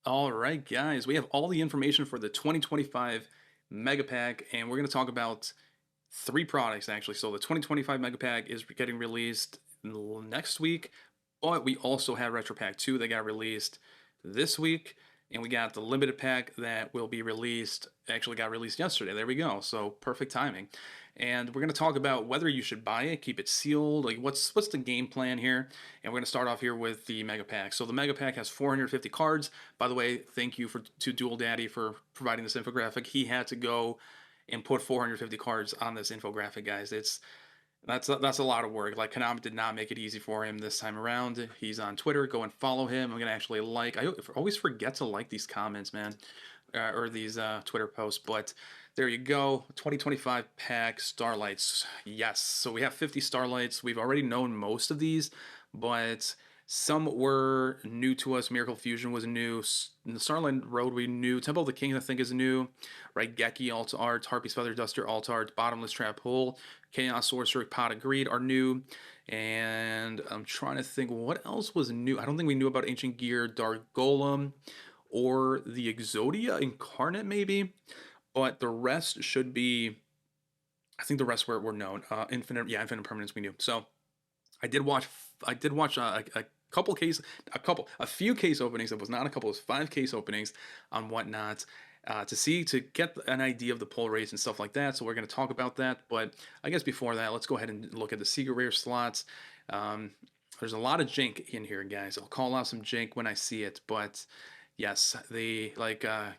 All right, guys, we have all the information for the 2025 Mega Pack, and we're going to talk about three products actually. So the 2025 Mega Pack is getting released next week, but we also have Retro Pack 2 that got released this week, and we got the limited pack that will be released, actually got released yesterday. There we go. So perfect timing. And we're going to talk about whether you should buy it, keep it sealed, like what's the game plan here. And we're going to start off here with the Mega Pack. So the Mega Pack has 450 cards. By the way, thank you to Duel Daddy for providing this infographic. He had to go and put 450 cards on this infographic, guys. That's a lot of work. Like, Konami did not make it easy for him this time around. He's on Twitter. Go and follow him. I'm gonna actually like. I always forget to like these comments, man, or these Twitter posts. But there you go. 2025 pack Starlights. Yes. So we have 50 Starlights. We've already known most of these, but some were new to us. Miracle Fusion was new. The Starlight Road we knew. Temple of the King I think is new. Right, Geki Alt Art, Harpy's Feather Duster Alt Art, Bottomless Trap Hole, Chaos Sorcerer, Pot of Greed are new. And I'm trying to think what else was new. I don't think we knew about Ancient Gear, Dark Golem, or the Exodia Incarnate maybe. But the rest should be, I think the rest were known. Infinite Permanence we knew. So I did watch a few case openings. It was not a couple, it was 5 case openings on Whatnot, to get an idea of the pull rates and stuff like that. So we're going to talk about that. But I guess before that, let's go ahead and look at the secret rare slots. There's a lot of jank in here, guys. I'll call out some jank when I see it, but yes, the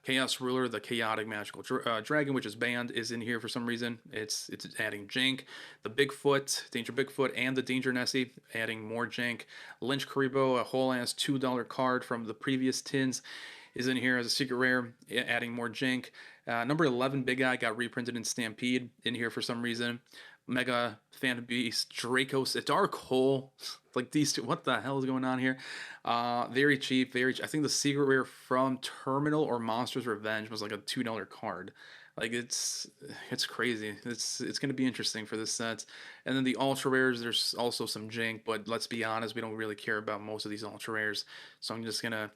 Chaos Ruler, the Chaotic Magical Dragon, which is banned, is in here for some reason. It's adding jank. The Bigfoot, Danger Bigfoot, and the Danger Nessie, adding more jank. Lynch Karibo, a whole ass $2 card from the previous tins, is in here as a secret rare, adding more jank. Number 11 Big Eye got reprinted in Stampede in here for some reason. Mega Phantom Beast, Dracos, a Dark Hole. Like these two, what the hell is going on here? Very cheap, very cheap. I think the secret rare from Terminal or Monster's Revenge was like a $2 card. Like it's crazy. It's gonna be interesting for this set. And then the ultra rares, there's also some jank, but let's be honest, we don't really care about most of these ultra rares. So I'm just gonna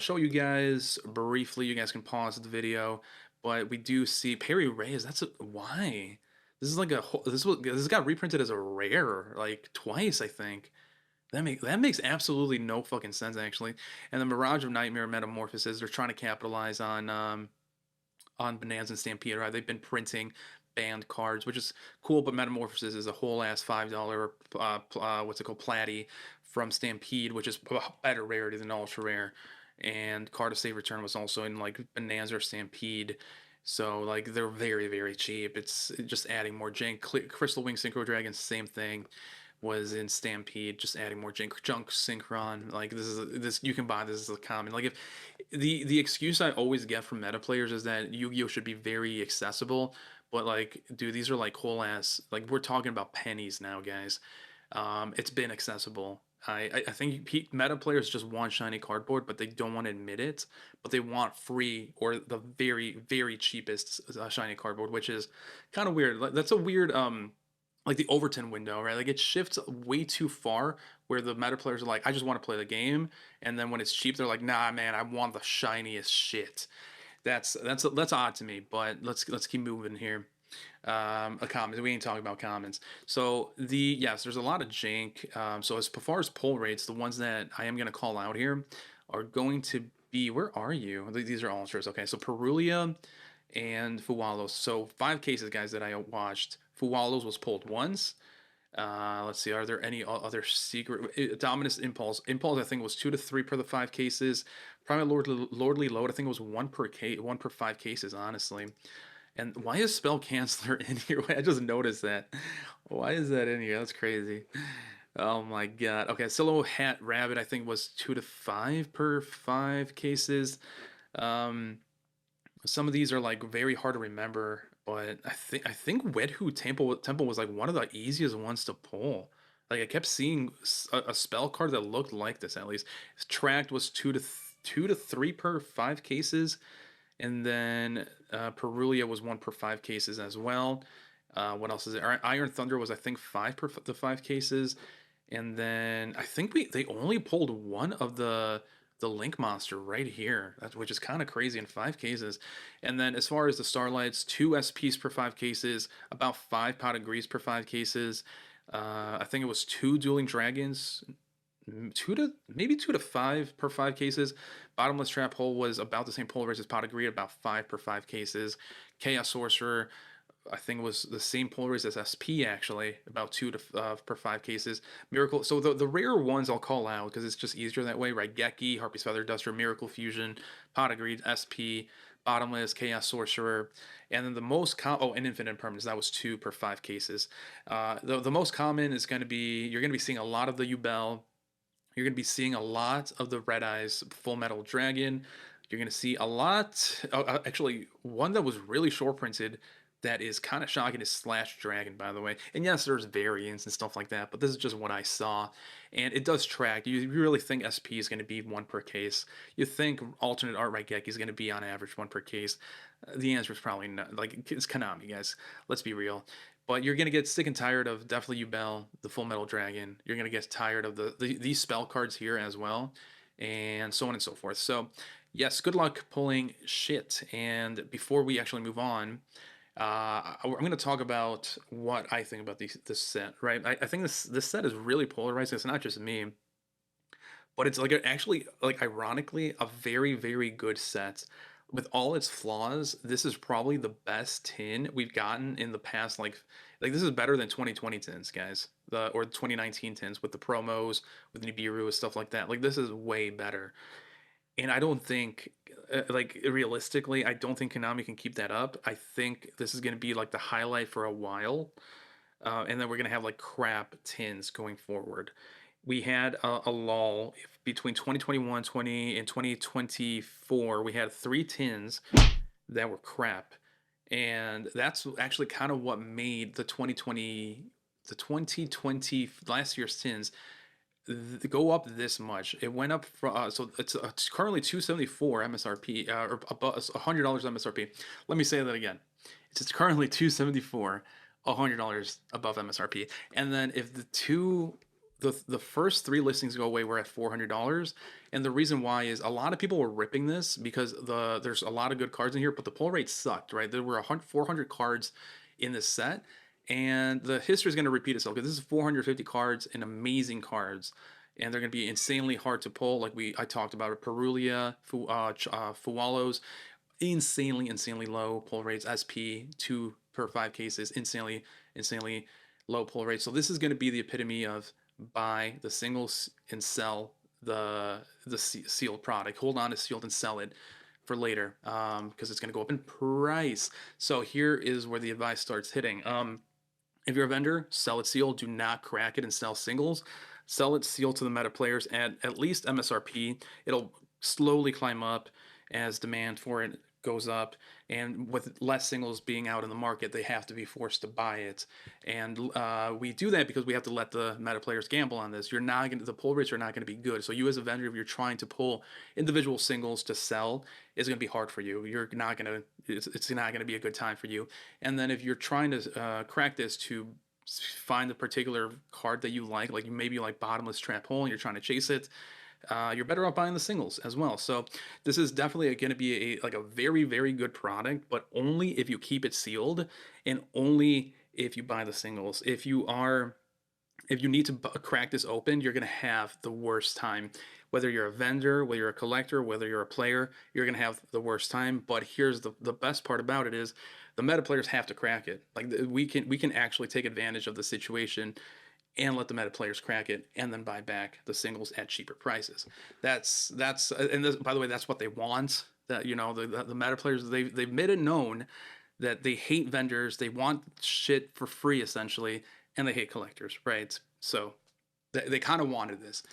show you guys briefly. You guys can pause the video, but we do see Perry Reyes. Why? This is like this got reprinted as a rare like twice, I think. That makes absolutely no fucking sense actually. And the Mirage of Nightmare Metamorphosis, they're trying to capitalize on Bonanza and Stampede, right? They've been printing banned cards, which is cool, but Metamorphosis is a whole ass $5 what's it called, Platy from Stampede, which is a better rarity than ultra rare. And Card of Save Return was also in like Bonanza or Stampede. So like they're very, very cheap. It's just adding more jank. Crystal Wing Synchro Dragon, same thing, was in Stampede, just adding more junk synchron. Like this you can buy this as a common. Like if the excuse I always get from meta players is that Yu-Gi-Oh should be very accessible, but like dude, these are like whole ass, like we're talking about pennies now, guys. It's been accessible. I think meta players just want shiny cardboard, but they don't want to admit it. But they want free or the very, very cheapest shiny cardboard, which is kind of weird. That's a weird like the Overton window, right? Like it shifts way too far where the meta players are like, I just want to play the game, and then when it's cheap, they're like, nah, man, I want the shiniest shit. That's odd to me, but let's keep moving here. A comment. We ain't talking about comments. So yes, there's a lot of jank. So as far as pull rates, the ones that I am gonna call out here are going to be, where are you? These are ultras. Okay, so Perulia and Fuwalos. So 5 cases, guys, that I watched. Fuwalos was pulled once. Let's see. Are there any other secret? Dominus Impulse. Impulse, I think, was 2 to 3 per the 5 cases. Prime Lordly Load, I think it was 1 per case, 1 per 5 cases, honestly. And why is Spell Canceller in here? I just noticed that. Why is that in here? That's crazy. Oh my god. Okay, Silo Hat Rabbit, I think, was 2 to 5 per 5 cases. Some of these are like very hard to remember, but I think Wedhu Temple was like one of the easiest ones to pull. Like I kept seeing a spell card that looked like this at least. Tracked was 2 to 3 per 5 cases, and then Perulia was 1 per 5 cases as well. What else is there? Iron Thunder was I think 5 per the 5 cases, and then I think they only pulled one of the the Link Monster right here, which is kind of crazy in 5 cases. And then as far as the Starlights, 2 SPs per 5 cases, about 5 Pot of Grease per 5 cases. I think it was 2 Dueling Dragons, 2 to 5 per 5 cases. Bottomless Trap Hole was about the same pull rate as Pot of Greed, about 5 per 5 cases. Chaos Sorcerer, I think it was the same pull rates as SP actually, about 2 per 5 cases. Miracle. So the rare ones I'll call out because it's just easier that way. Right, Geki, Harpy's Feather Duster, Miracle Fusion, Pot of Greed, SP, Bottomless, Chaos Sorcerer, and then the most and Infinite Impermanence. That was 2 per 5 cases. The most common is going to be you're going to be seeing a lot of the Yubel. You're going to be seeing a lot of the Red Eyes Full Metal Dragon. You're going to see a lot. Actually, one that was really short printed that is kind of shocking is Slash Dragon, by the way. And yes, there's variants and stuff like that, but this is just what I saw. And it does track. You really think SP is going to be 1 per case. You think alternate art right Geki is going to be on average 1 per case. The answer is probably not. Like, it's Konami, guys. Let's be real. But you're gonna get sick and tired of definitely Yubel, the Full Metal Dragon. You're gonna get tired of these spell cards here as well, and so on and so forth. So, yes, good luck pulling shit. And before we actually move on, I'm going to talk about what I think about this set. Right, I think this set is really polarizing. It's not just me, but it's like actually like ironically a very good set. With all its flaws, this is probably the best tin we've gotten in the past. Like this is better than 2020 tins, guys. Or 2019 tins with the promos, with Nibiru, stuff like that. Like this is way better. And I don't think, like realistically, I don't think Konami can keep that up. I think this is going to be like the highlight for a while, and then we're going to have like crap tins going forward. We had a lull between 2021, 20, and 2024. We had 3 tins that were crap, and that's actually kind of what made the 2020 last year's tins go up this much. It went up from so it's currently 274 MSRP or above $100 MSRP. Let me say that again. It's currently 274, $100 above MSRP. And then if the first 3 listings go away, we're at $400. And the reason why is a lot of people were ripping this because there's a lot of good cards in here, but the pull rate sucked. Right, there were 400 cards in this set, and the history is going to repeat itself because this is 450 cards and amazing cards, and they're going to be insanely hard to pull. Like I talked about, Perulia, Fuwalos, insanely low pull rates. SP 2 per 5 cases, insanely low pull rates. So this is going to be the epitome of buy the singles and sell the sealed product. Hold on to sealed and sell it for later because it's going to go up in price. So here is where the advice starts hitting. If you're a vendor, sell it sealed. Do not crack it and sell singles. Sell it sealed to the meta players at least MSRP. It'll slowly climb up as demand for it goes up, and with less singles being out in the market, they have to be forced to buy it. And we do that because we have to let the meta players gamble on this. The pull rates are not going to be good. So you as a vendor, if you're trying to pull individual singles to sell, it's going to be hard for you. You're not going to. It's not going to be a good time for you. And then if you're trying to crack this to find a particular card that you like maybe you like Bottomless Trap Hole and you're trying to chase it, you're better off buying the singles as well. So this is definitely going to be a very good product, but only if you keep it sealed and only if you buy the singles. If you need to crack this open, you're going to have the worst time. Whether you're a vendor, whether you're a collector, whether you're a player, you're going to have the worst time. But here's the best part about it is the meta players have to crack it. Like we can actually take advantage of the situation and let the meta players crack it and then buy back the singles at cheaper prices. That's and this, by the way, that's what they want. That the meta players they've made it known that they hate vendors. They want shit for free essentially, and they hate collectors, right? So they kind of wanted this.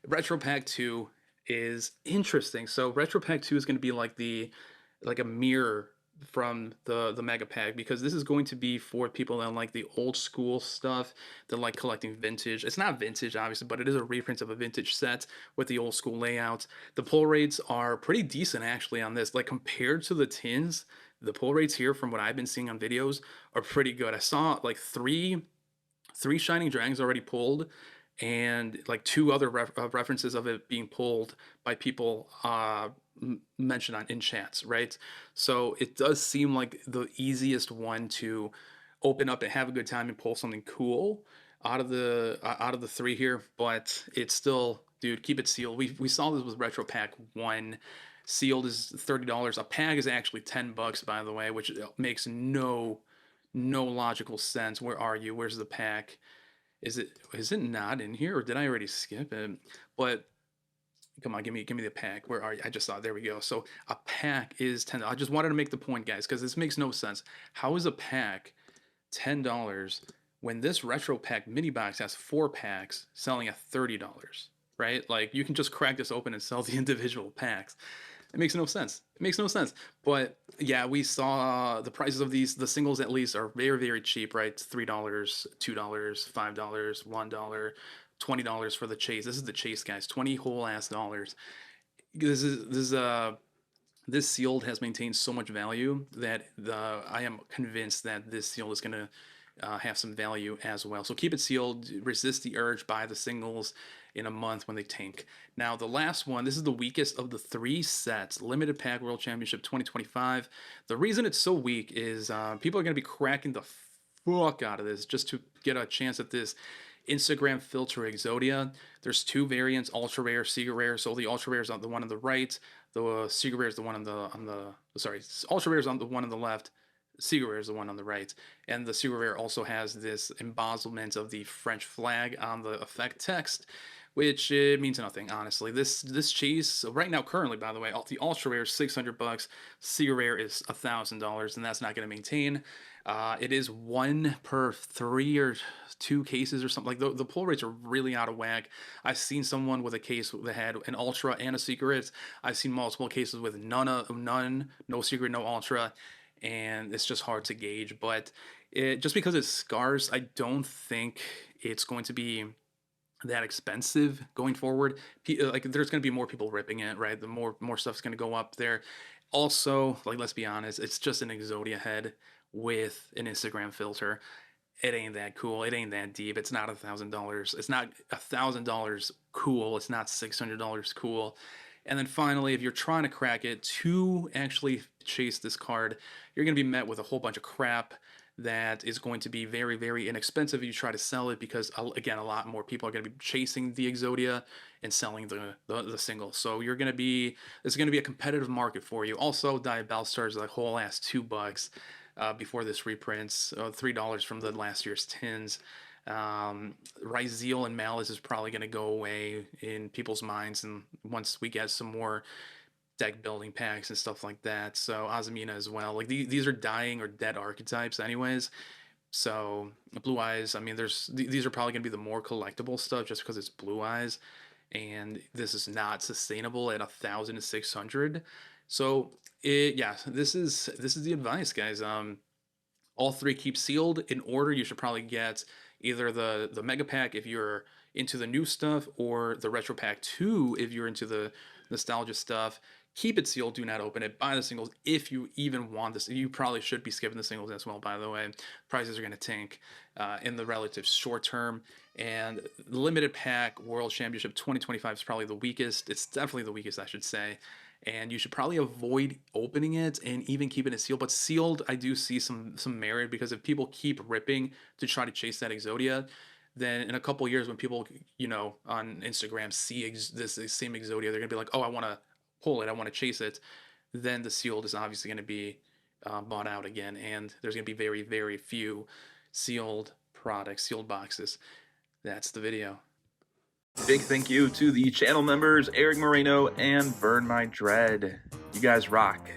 Retro Pack 2 is interesting. So Retro Pack 2 is going to be like a mirror from the Mega Pack, because this is going to be for people that like the old school stuff, that like collecting vintage. It's not vintage obviously, but it is a reprint of a vintage set with the old school layouts. The pull rates are pretty decent actually on this. Like compared to the tins, the pull rates here from what I've been seeing on videos are pretty good. I saw like three Shining Dragons already pulled, and like two other references of it being pulled by people mentioned in chats, right? So it does seem like the easiest one to open up and have a good time and pull something cool out of the three here, but it's still, dude, keep it sealed. We saw this with Retro Pack 1. Sealed is $30. A pack is actually $10, by the way, which makes no logical sense. Where are you? Where's the pack? Is it not in here, or did I already skip it? But come on, give me the pack. Where are you? I just saw it. There we go. So a pack is $10. I just wanted to make the point, guys, because this makes no sense. How is a pack $10 when this retro pack mini box has 4 packs selling at $30? Right? Like, you can just crack this open and sell the individual packs. It makes no sense. It makes no sense. But yeah, we saw the prices of these, the singles at least, are very cheap, right? $3, $2, $5, $1, $20 for the chase. This is the chase, guys. 20 whole ass dollars. This sealed has maintained so much value that I am convinced that this sealed is gonna have some value as well. So keep it sealed. Resist the urge. Buy the singles in a month when they tank. Now the last one, this is the weakest of the 3 sets. Limited Pack World Championship 2025. The reason it's so weak is people are going to be cracking the fuck out of this just to get a chance at this Instagram filter Exodia. There's 2 variants: ultra rare, secret rare. So the ultra rare is on the one on the right. The secret rare is the one on the sorry, ultra rare is on the one on the left. Secret Rare is the one on the right, and the Secret Rare also has this embossment of the French flag on the effect text, which means nothing, honestly. This chase right now, currently, by the way, the Ultra Rare is $600, Secret Rare is $1,000, and that's not going to maintain. It is 1 per 3 or 2 cases or something. Like, the pull rates are really out of whack. I've seen someone with a case that had an Ultra and a Secret. I've seen multiple cases with none, no Secret, no Ultra, and it's just hard to gauge. But just because it's scarce, I don't think it's going to be that expensive going forward. Like, there's going to be more people ripping it, right? The more stuff's going to go up there. Also, like, let's be honest, it's just an Exodia head with an Instagram filter. It ain't that cool. It ain't that deep. It's not $1,000. It's not $1,000 cool. It's not $600 cool. And then finally, if you're trying to crack it to actually chase this card, you're going to be met with a whole bunch of crap that is going to be very inexpensive if you try to sell it, because, again, a lot more people are going to be chasing the Exodia and selling the single. So it's going to be a competitive market for you. Also, Diabell Stars is a whole ass $2 before this reprints, $3 from the last year's tins. Ryzeal and Malice is probably going to go away in people's minds, and once we get some more deck building packs and stuff like that. So Azumina as well. Like, these are dying or dead archetypes anyways. So Blue Eyes, I mean, these are probably going to be the more collectible stuff just because it's Blue Eyes, and this is not sustainable at 1,600. So this is the advice, guys. All 3 keep sealed. In order, you should probably get either the Mega Pack if you're into the new stuff, or the Retro Pack 2 if you're into the nostalgia stuff. Keep it sealed. Do not open it. Buy the singles if you even want this. You probably should be skipping the singles as well, by the way. Prices are going to tank in the relative short term. And Limited Pack World Championship 2025 is probably the weakest. It's definitely the weakest, I should say. And you should probably avoid opening it and even keeping it sealed. But sealed, I do see some merit, because if people keep ripping to try to chase that Exodia, then in a couple years, when people, on Instagram see this same Exodia, they're going to be like, oh, I want to pull it, I want to chase it. Then the sealed is obviously going to be bought out again, and there's going to be very few sealed products, sealed boxes. That's the video. Big thank you to the channel members, Eric Moreno and Burn My Dread. You guys rock.